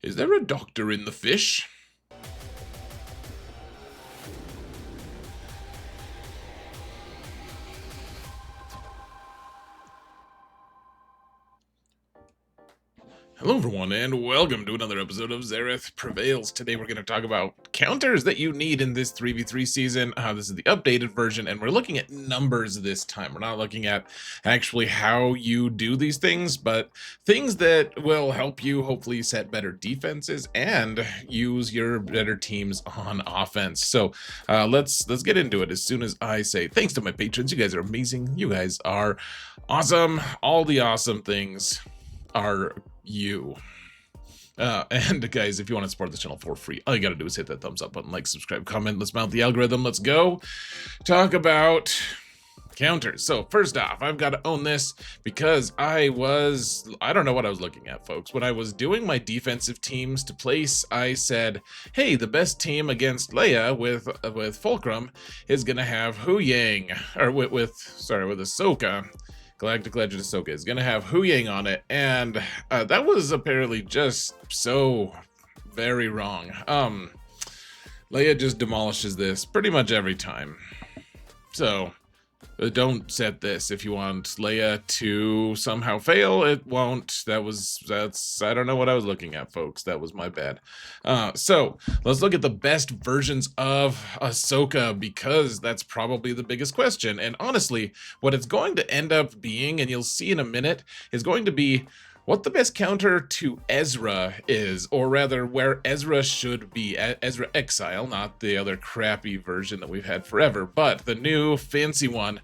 Is there a doctor in the fish? Hello everyone, and welcome to another episode of Zareth Prevails. Today we're going to talk about counters that you need in this 3v3 season. This is the updated version, and we're looking at numbers this time. We're not looking at actually how you do these things, but things that will help you hopefully set better defenses and use your better teams on offense. So let's get into it as soon as I say thanks to my patrons. You guys are amazing. You guys are awesome. All the awesome things are you. And guys, if you want to support the channel for free, all you gotta do is hit that thumbs up button, like, subscribe, comment. Let's mount the algorithm. Let's go talk about counters. So first off, I've got to own this because I don't know what I was looking at, folks. When I was doing my defensive teams to place, I said, hey, the best team against Leia with Fulcrum is gonna have Hu Yang, or with Ahsoka. Galactic Legend Ahsoka is going to have Hu Yang on it, and that was apparently just so very wrong. Leia just demolishes this pretty much every time. So don't set this. If you want Leia to somehow fail, it won't. That's I don't know what I was looking at, folks. That was my bad. So let's look at the best versions of Ahsoka, because that's probably the biggest question. And honestly, what it's going to end up being, and you'll see in a minute, is going to be what the best counter to Ezra is, or rather where Ezra should be. Ezra Exile, not the other crappy version that we've had forever, but the new fancy one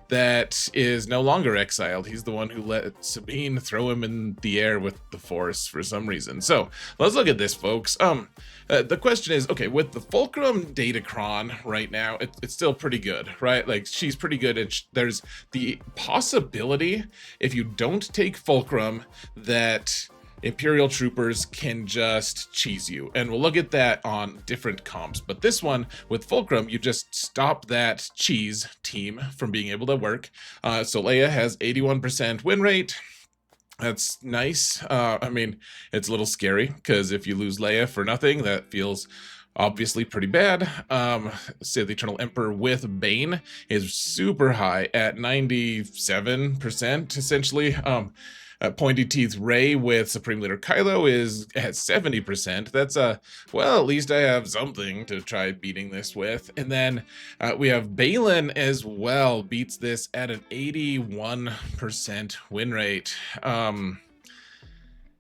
that is no longer exiled. He's the one who let Sabine throw him in the air with the Force for some reason. So let's look at this, folks. The question is, okay, with the Fulcrum Datacron right now, it's still pretty good, right? Like, she's pretty good. There's the possibility, if you don't take Fulcrum, that Imperial troopers can just cheese you, and we'll look at that on different comps. But this one with Fulcrum, you just stop that cheese team from being able to work. So Leia has 81% win rate. That's nice. I mean, it's a little scary because if you lose Leia for nothing, that feels obviously pretty bad. Say the Eternal Emperor with Bane is super high at 97%, essentially. Pointy Teeth Ray with Supreme Leader Kylo is at 70%. That's well, at least I have something to try beating this with. And then we have Balin as well, beats this at an 81% win rate.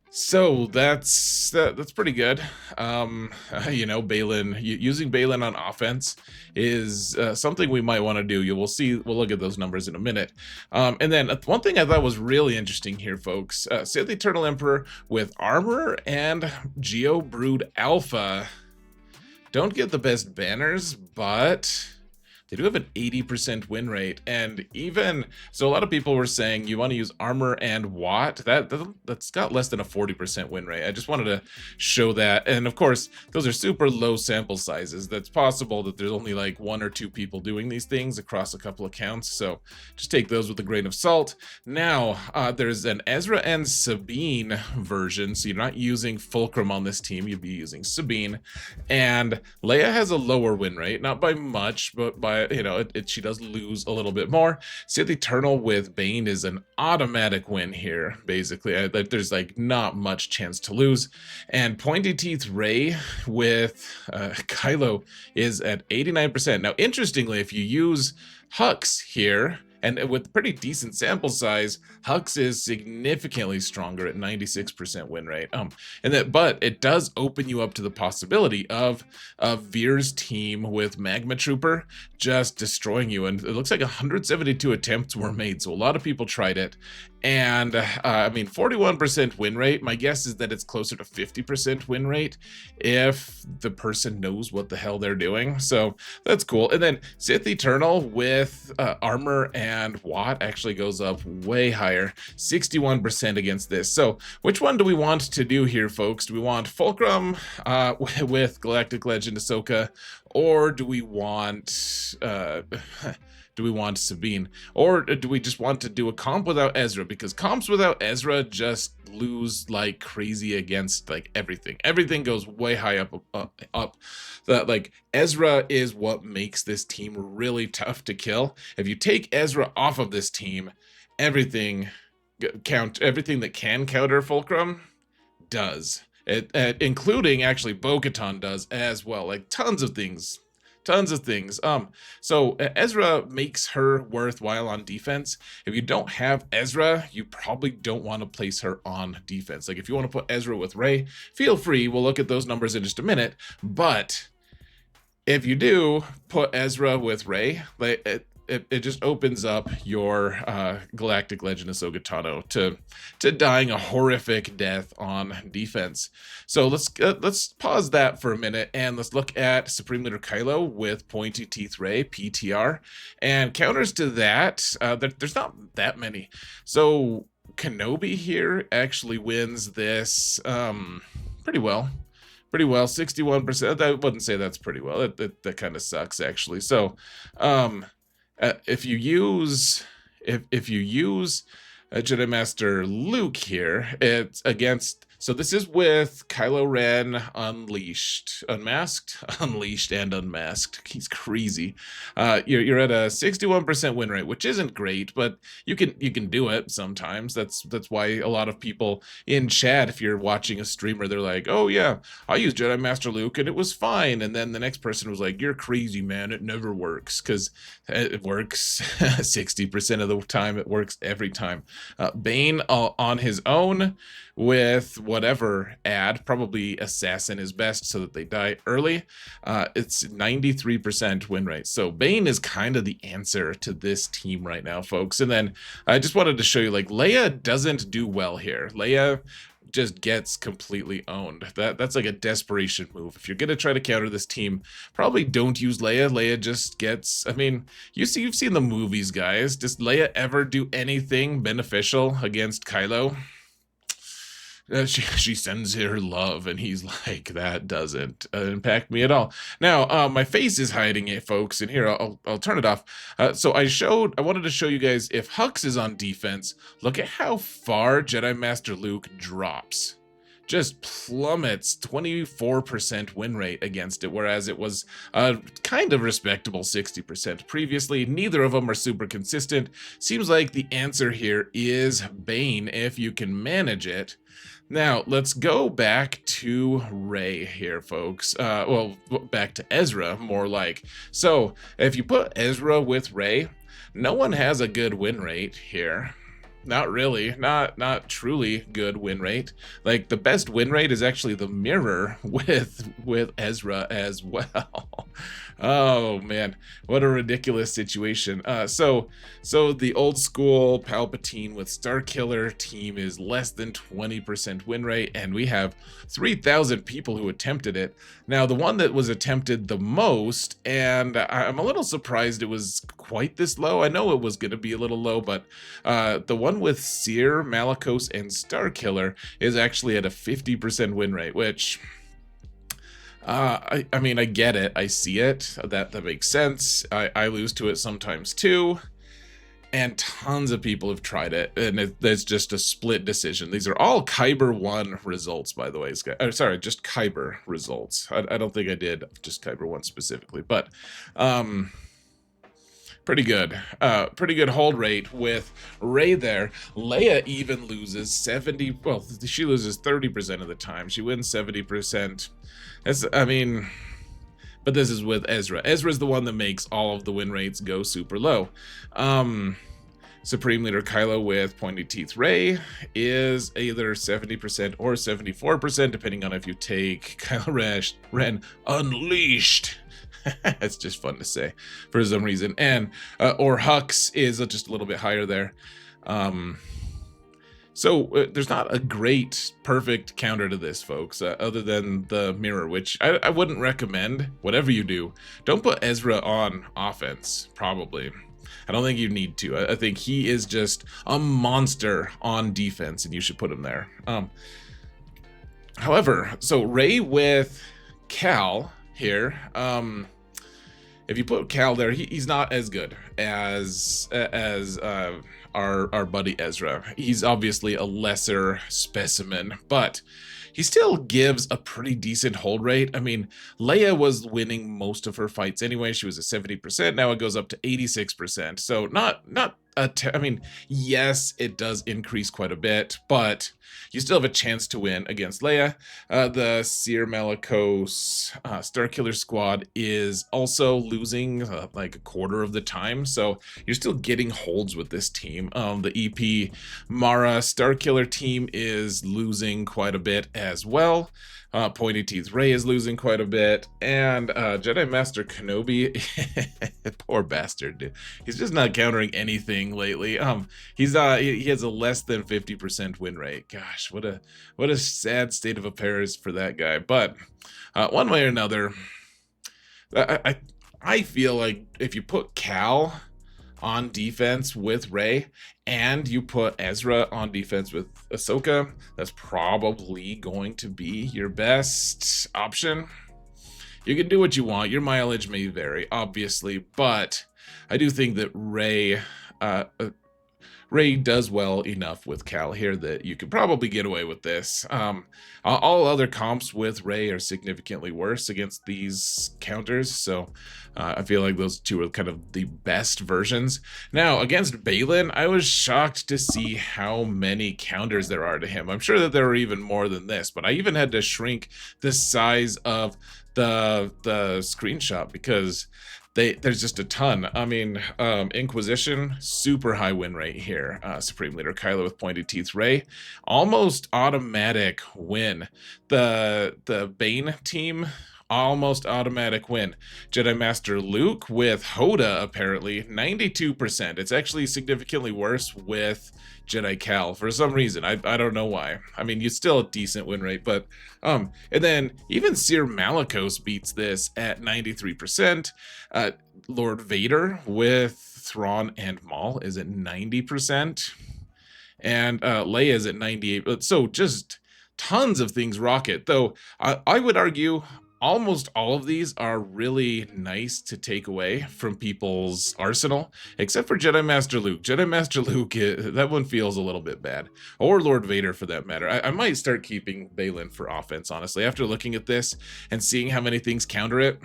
So that's pretty good. You know, Balin, using Balin on offense is something we might want to do. You will see. We'll look at those numbers in a minute. And then one thing I thought was really interesting here, folks. Say the Eternal Emperor with Armor and Geo Brood Alpha don't get the best banners, but they do have an 80% win rate. And even so, a lot of people were saying you want to use Armor and Watt. That's got less than a 40% win rate. I just wanted to show that. And of course, those are super low sample sizes. That's possible that there's only like 1 or 2 people doing these things across a couple accounts. So just take those with a grain of salt. Now, there's an Ezra and Sabine version. So you're not using Fulcrum on this team. You'd be using Sabine. And Leia has a lower win rate, not by much, but by, you know, she does lose a little bit more. Sith Eternal with Bane is an automatic win here, basically. There's like not much chance to lose. And Pointy Teeth Ray with Kylo is at 89%. Now, interestingly, if you use Hux here, and with pretty decent sample size, Hux is significantly stronger at 96% win rate. But it does open you up to the possibility of Veer's team with Magma Trooper just destroying you. And it looks like 172 attempts were made, so a lot of people tried it. And I mean, 41% win rate. My guess is that it's closer to 50% win rate if the person knows what the hell they're doing. So that's cool. And then Sith Eternal with Armor and Watt actually goes up way higher, 61% against this. So which one do we want to do here, folks? Do we want Fulcrum with Galactic Legend Ahsoka, or do we want do we want Sabine? Or do we just want to do a comp without Ezra? Because comps without Ezra just lose like crazy against like everything. Everything goes way high up. That like Ezra is what makes this team really tough to kill. If you take Ezra off of this team, everything everything that can counter Fulcrum does. Including actually Bo-Katan does as well. Like tons of things. So Ezra makes her worthwhile on defense. If you don't have Ezra, you probably don't want to place her on defense. Like if you want to put Ezra with Ray, feel free. We'll look at those numbers in just a minute. But if you do put Ezra with Ray, like it just opens up your Galactic Legend Ahsoka Tano to dying a horrific death on defense. So let's pause that for a minute and let's look at Supreme Leader Kylo with Pointy Teeth Ray, PTR, and counters to that. There's not that many. So Kenobi here actually wins this pretty well. 61%. I wouldn't say that's pretty well. That kind of sucks actually. So if you use Jedi Master Luke here, it's against. So this is with Kylo Ren unmasked, and unmasked. He's crazy. You're at a 61% win rate, which isn't great, but you can do it sometimes. That's why a lot of people in chat, if you're watching a streamer, they're like, oh yeah, I used Jedi Master Luke and it was fine. And then the next person was like, you're crazy, man. It never works, because it works 60% of the time. It works every time. Bane on his own with whatever probably Assassin is best so that they die early. It's 93% win rate. So Bane is kind of the answer to this team right now, folks. And then I just wanted to show you, like, Leia doesn't do well here. Leia just gets completely owned. That's like a desperation move. If you're gonna try to counter this team, probably don't use Leia. Leia just gets, I mean, you've seen the movies, guys. Does Leia ever do anything beneficial against Kylo? She sends her love, and he's like, that doesn't impact me at all. Now, my face is hiding it, folks, and here, I'll turn it off. So I wanted to show you guys, if Hux is on defense, look at how far Jedi Master Luke drops. Just plummets, 24% win rate against it, whereas it was a kind of respectable 60% previously. Neither of them are super consistent. Seems like the answer here is Bane, if you can manage it. Now, let's go back to Ray here, folks. Well, back to Ezra, more like. So, if you put Ezra with Ray, no one has a good win rate here. Not really, not truly good win rate. Like, the best win rate is actually the mirror with Ezra as well. Oh man, what a ridiculous situation. So the old school Palpatine with Starkiller team is less than 20% win rate, and we have 3,000 people who attempted it. Now, the one that was attempted the most, and I'm a little surprised it was quite this low. I know it was going to be a little low, but the one with Seer, Malicos, and Starkiller is actually at a 50% win rate, which... I mean, I get it. I see it. That makes sense. I lose to it sometimes too. And tons of people have tried it. And it's just a split decision. These are all Kyber 1 results, by the way. Sorry, just Kyber results. I don't think I did just Kyber 1 specifically. But pretty good. Pretty good hold rate with Ray there. Leia even loses 70. Well, she loses 30% of the time. She wins 70%. I mean, but this is with Ezra. Ezra's the one that makes all of the win rates go super low. Supreme Leader Kylo with Pointy Teeth Ray is either 70% or 74%, depending on if you take Kylo Ren Unleashed. It's just fun to say for some reason. And or Hux is just a little bit higher there. So there's not a great perfect counter to this, folks, other than the mirror, which I wouldn't recommend. Whatever you do, don't put Ezra on offense, probably. I don't think you need to. I think he is just a monster on defense, and you should put him there. However, so Ray with Cal here, if you put Cal there, he's not as good as our buddy Ezra. He's obviously a lesser specimen, but he still gives a pretty decent hold rate. I mean, Leia was winning most of her fights anyway. She was at 70%. Now it goes up to 86%. So not I mean, yes, it does increase quite a bit, but you still have a chance to win against Leia. The Seer Malicos Starkiller squad is also losing like a quarter of the time, so you're still getting holds with this team. The EP Mara Starkiller team is losing quite a bit as well. Pointy Teeth Ray is losing quite a bit, and Jedi Master Kenobi, poor bastard, dude. He's just not countering anything lately. He has a less than 50% win rate. Gosh, what a sad state of affairs for that guy. But one way or another, I feel like if you put Cal on defense with Ray and you put Ezra on defense with Ahsoka, that's probably going to be your best option. You can do what you want. Your mileage may vary, obviously, but I do think that Ray does well enough with Cal here that you could probably get away with this. All other comps with Ray are significantly worse against these counters, so I feel like those two are kind of the best versions. Now, against Balin, I was shocked to see how many counters there are to him. I'm sure that there are even more than this, but I even had to shrink the size of the screenshot because there's just a ton. I mean, Inquisition, super high win rate here. Supreme Leader Kylo with Pointy Teeth Ray, almost automatic win. The Bane team, almost automatic win. Jedi Master Luke with Hoda, apparently 92%. It's actually significantly worse with Jedi Cal for some reason. I don't know why. I mean, you still a decent win rate, but and then even Seer Malicos beats this at 93%. Lord Vader with Thrawn and Maul is at 90%, and Leia is at 98%. So just tons of things rocket. Though I would argue almost all of these are really nice to take away from people's arsenal, except for Jedi Master Luke. Jedi Master Luke, that one feels a little bit bad. Or Lord Vader, for that matter. I might start keeping Balin for offense, honestly. After looking at this and seeing how many things counter it,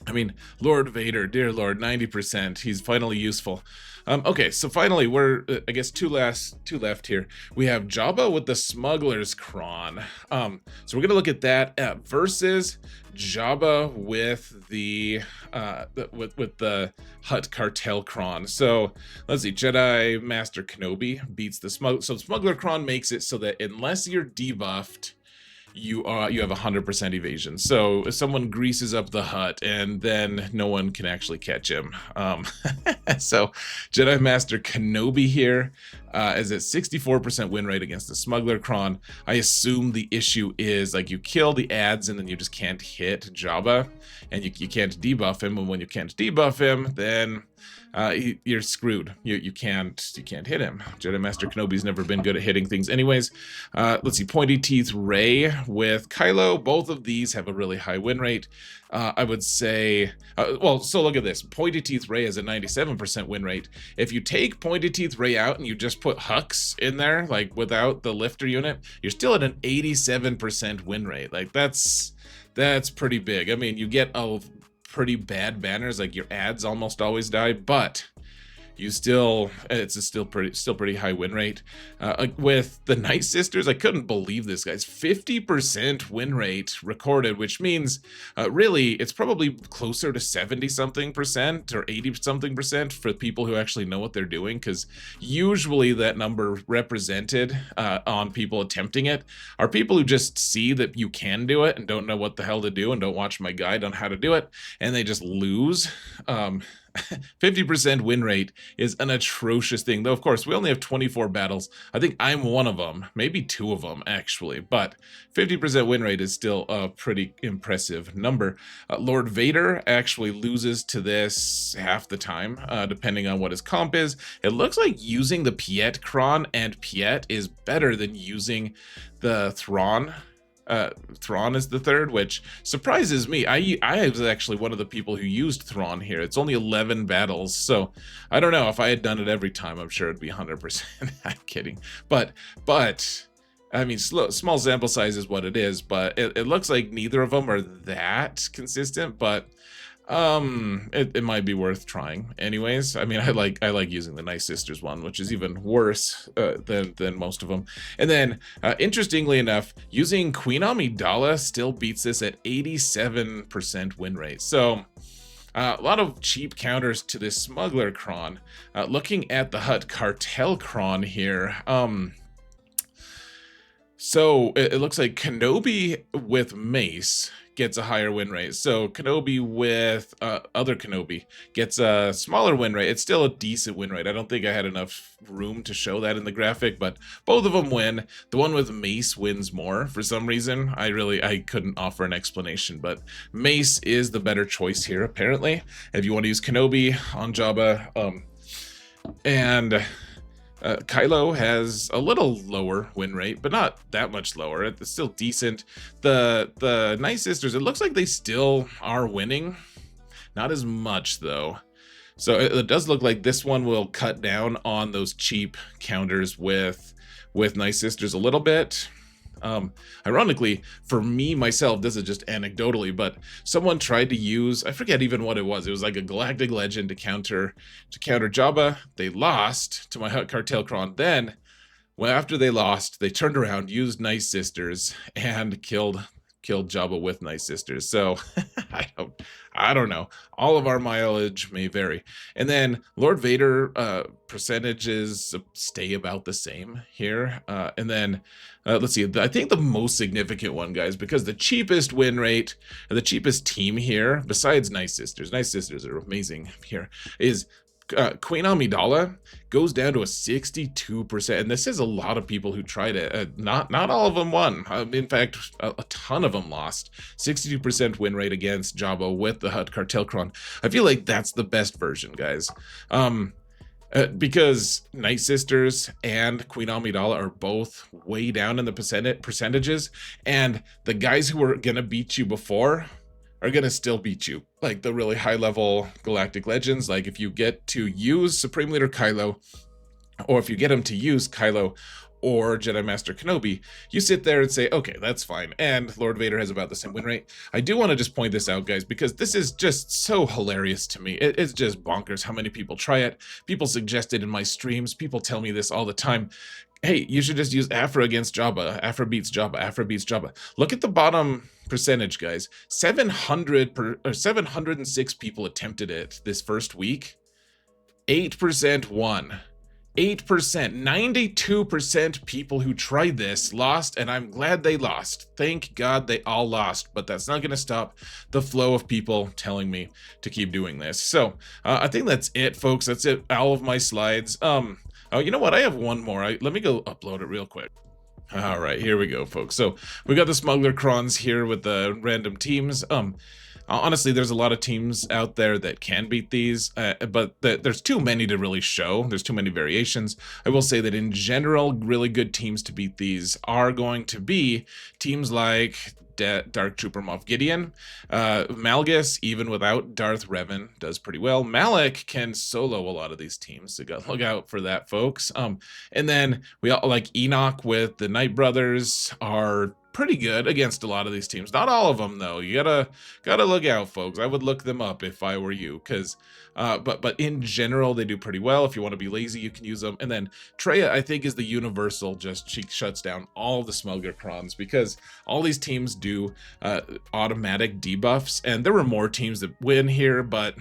I mean, Lord Vader, dear Lord, 90%. He's finally useful. Okay, so finally, we're, I guess, two left here. We have Jabba with the Smuggler's Cron. So we're going to look at that versus Jabba with the Hutt Cartel Cron. So let's see, Jedi Master Kenobi beats the Smuggler Cron makes it so that unless you're debuffed, you have 100% evasion. So if someone greases up the hut and then no one can actually catch him. So Jedi Master Kenobi here is at 64% win rate against the Smuggler Cron. I assume the issue is like you kill the ads and then you just can't hit Jabba, and you can't debuff him, and when you can't debuff him, then you're screwed. You can't hit him. Jedi Master Kenobi's never been good at hitting things anyways. Let's see, Pointy Teeth Ray with Kylo. Both of these have a really high win rate. I would say, well, so look at this. Pointy Teeth Ray has a 97% win rate. If you take Pointy Teeth Ray out and you just put Hux in there, like without the lifter unit, you're still at an 87% win rate. Like that's pretty big. I mean, you get a pretty bad banners, like your ads almost always die, but it's a still pretty high win rate. With the Night Sisters, I couldn't believe this, guys. 50% win rate recorded, which means really it's probably closer to 70-something% or 80-something% for people who actually know what they're doing, because usually that number represented on people attempting it are people who just see that you can do it and don't know what the hell to do and don't watch my guide on how to do it, and they just lose. 50% win rate is an atrocious thing, though of course we only have 24 battles. I think I'm one of them, maybe two of them actually, but 50% win rate is still a pretty impressive number. Lord Vader actually loses to this half the time, depending on what his comp is. It looks like using the Piet Cron and Piet is better than using the Thrawn Thrawn is the third, which surprises me. I was actually one of the people who used Thrawn here. It's only 11 battles, so I don't know. If I had done it every time, I'm sure it'd be 100%. I'm kidding. But I mean, small sample size is what it is, but it looks like neither of them are that consistent, but it might be worth trying anyways. I mean, I like using the Nice Sisters one, which is even worse than most of them. And then interestingly enough, using Queen Amidala still beats this at 87% win rate. So a lot of cheap counters to this smuggler cron. Looking at the Hutt cartel cron here, so it looks like Kenobi with Mace gets a higher win rate. So Kenobi with other Kenobi gets a smaller win rate. It's still a decent win rate. I don't think I had enough room to show that in the graphic, but both of them win. The one with Mace wins more for some reason. I couldn't offer an explanation, but Mace is the better choice here apparently. If you want to use Kenobi on Jabba, and Kylo has a little lower win rate, but not that much lower. It's still decent. The Nice Sisters, it looks like they still are winning. Not as much, though. So it does look like this one will cut down on those cheap counters with Nice Sisters a little bit. Ironically, for me, myself, this is just anecdotally, but someone tried to use, I forget even what it was like a Galactic Legend to counter Jabba. They lost to my Hutt cartel cron. Then, well, after they lost, they turned around, used Nice Sisters, and killed Jabba with Nice Sisters. So I don't know. All of our mileage may vary. And then Lord Vader percentages stay about the same here. And then let's see. I think the most significant one, guys, because the cheapest win rate, the cheapest team here, besides Nice Sisters are amazing here, is Queen Amidala goes down to a 62%, and this is a lot of people who tried it. Not all of them won. In fact, a ton of them lost. 62% win rate against Jabba with the Hutt cartel cron. I feel like that's the best version, guys. Because Night Sisters and Queen Amidala are both way down in the percentages, and the guys who were gonna beat you before are gonna still beat you. Like the really high level Galactic Legends, like if you get to use Supreme Leader Kylo, or if you get him to use Kylo or Jedi Master Kenobi, you sit there and say, okay, that's fine. And Lord Vader has about the same win rate. I do want to just point this out, guys, because this is just so hilarious to me. It's just bonkers how many people try it. People suggest it in my streams. People tell me this all the time. Hey, you should just use Afra against Jabba. Afra beats Jabba. Afra beats Jabba. Look at the bottom percentage, guys. 706 people attempted it this first week. 8% won. 8%, 92% people who tried this lost, and I'm glad they lost. Thank God they all lost, but that's not going to stop the flow of people telling me to keep doing this. So I think that's it, folks. That's it. All of my slides. Oh, you know what? I have one more. Let me go upload it real quick. All right, here we go, folks. So we got the smuggler crons here with the random teams. Honestly, there's a lot of teams out there that can beat these, but there's too many to really show. There's too many variations. I will say that in general, really good teams to beat these are going to be teams like Dark Trooper Moff Gideon. Malgus, even without Darth Revan, does pretty well. Malak can solo a lot of these teams, so look out for that, folks. And then we all like Enoch with the Knight Brothers are pretty good against a lot of these teams. Not all of them, though. You gotta look out, folks. I would look them up if I were you, because but in general they do pretty well. If you want to be lazy, you can use them. And then Traya, I think, is the universal. Just she shuts down all the smuggler crons because all these teams do automatic debuffs, and there were more teams that win here, but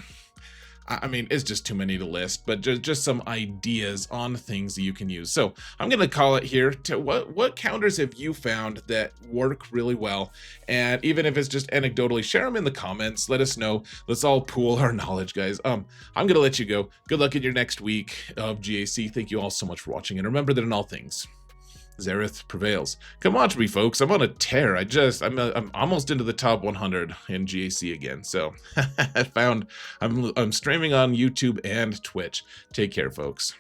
I mean, it's just too many to list, but just some ideas on things that you can use. So I'm going to call it here to what counters have you found that work really well? And even if it's just anecdotally, share them in the comments. Let us know. Let's all pool our knowledge, guys. I'm going to let you go. Good luck in your next week of GAC. Thank you all so much for watching. And remember that in all things, Zareth prevails. Come watch me, folks. I'm on a tear. I'm almost into the top 100 in GAC again. So I'm streaming on YouTube and Twitch. Take care, folks.